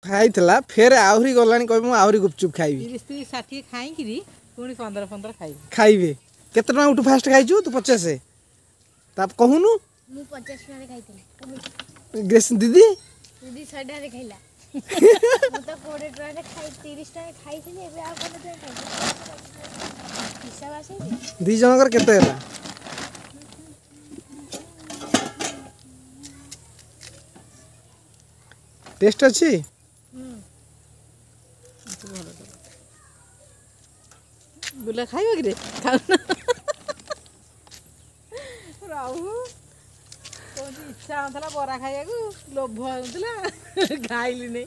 खाइला फेर आहुरी गलानी कहबे आहुरी गुपचुप खाइबी 30 60 खाई किरी पुणी 15 15 खाइबे केते टका उठू फास्ट खाइछु तू 50 ता कहूनु मु 50 रे खाइतले ग्रेस दीदी 100 रे खाइला मु तो 40 टका रे खाइ 30 टका खाइथिले एबे आ कोन टका खाइ हिसाब आसे दी जनकर केते होला टेस्ट अच्छी बुला खाइबा कि रे खाउना राहु कोन इच्छा होतला बरा खाइया को लोभ होतला खाइली नै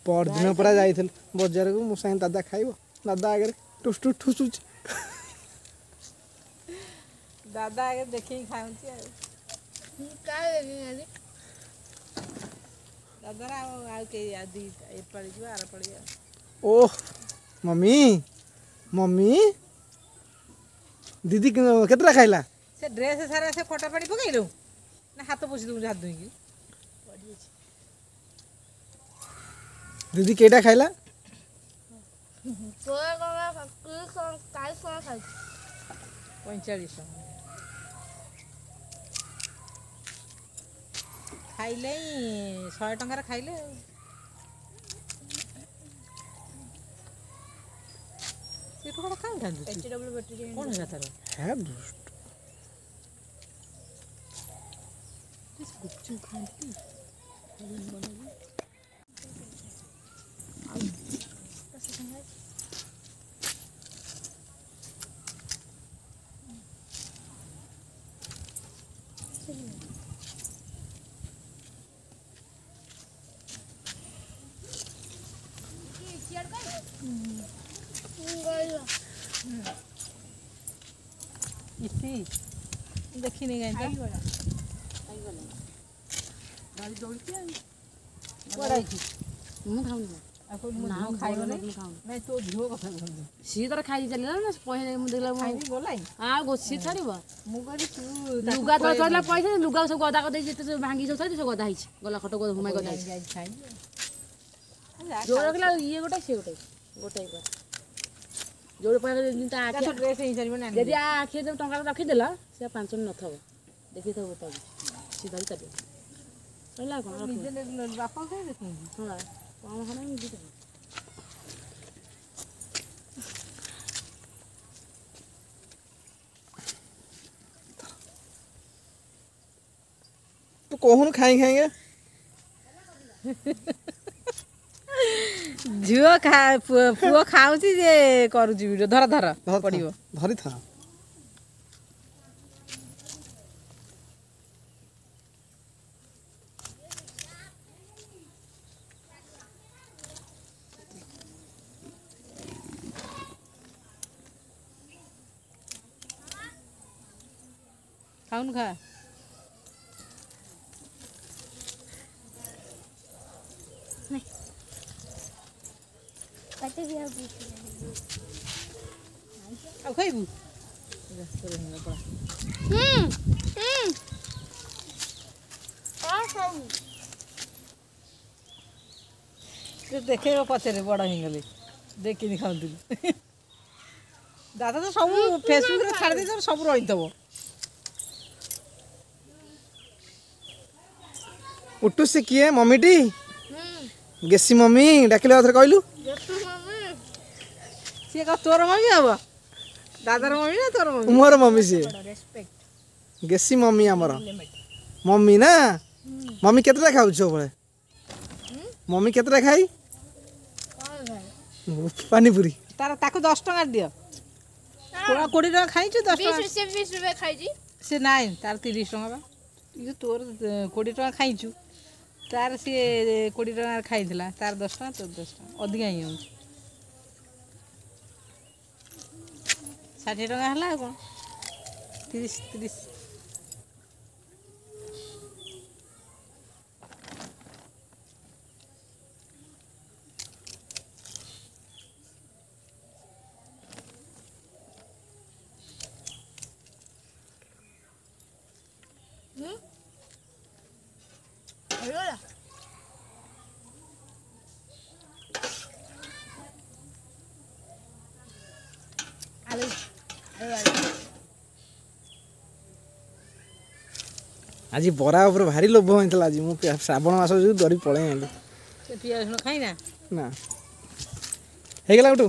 पर दिन परा जाइथल बाजार को मो संग दादा खाइबो दादा आगे टुस टुस ठुसुच दादा आगे देखि खाउची का देनी दादा आ के आदि ए पड़ी जो आर पड़ी ओह मम्मी मम्मी दीदी केतरा खाइला से ड्रेस सारा से फटा पड़ी पकइलो ना हाथ पोछि दउ हाथ धोई की दीदी केटा खाइला तो काय खाइ 45 खाइले 100 टंका खाइले से पकड़ खाउ थांदु एचडब्ल्यू बैटरी कोन है तार है दुष्ट किस गुच्चू खाती इसी देखी नहीं गई गाड़ी दौड़ती है पड़ाई थी मु खाउनी आपको ना खाइबो नहीं तो झियो कथा कहू सी तर खाइ चलिला ना पहिले मु देखला खाइबी बोलाई आ गोसी छाड़िबो मु करी तू लुगा तो चला पैसा लुगा सब गदा गदै जेते सब भांगी सब छाड़ी सब गदा हिछ गला खटो गदा घुमाई गदा हिछ खाइ जो रखला ये गोटा से गोटा पर जोड़ पाए दिन ता आखे ड्रेस ही चलिबो ना यदि आखे जब टंका रखि देला से 500 न थबो देखि थबो तब सीधा ही कर पहिला कोन निजे बापा के देखू हां कौन खाना नहीं दी तो कहून खाएंगे झियो खा पुओ खाउची जे करूची वीडियो धर धर पड़िबो धरी था खाउन खा कते बिया अब खाइबू देखे पचरे बड़ हिंगले देखिनी खाउली दादा तो सब फेसबुक रे छाड़ दे सब रही तब उठू से किए मम्मी टी गेसी मम्मी डाकिले आथरे कहलु सी का तोर मम्मी हब दादार मम्मी ना तोर मम्मी मोर मम्मी से रेस्पेक्ट गेसी मम्मी हमर मम्मी ना मम्मी केतरा खाउ छो बळे मम्मी केतरा खाई पानी पूरी तार ताको 10 टका दियो कोड़ा कोड़ी टका खाई छु 10 टका 20 रुपया खाइ जी से नाइ तार 30 टका बा ये तोर 20 टका खाई छु तार से 20 टका खाइथिला तार 10 टका तो 10 टका अधिक ही हो 60 टका हला कोन 30 ହେଇଗଲା ଆଳୁ ଆଳୁ ଆଜି ବରା ଉପରେ ଭାରି ଲୋଭ ହେଇଥିଲା ଆଜି ମୁଁ ଶ୍ରାବଣ ମାସ ଯୋଗୁଁ ଧରି ପଳେଇ ଆଇଲି ସେ ପିଆଜ ରସୁଣ ଖାଇନା ନା ହେଇଗଲା ଗୋଟୁ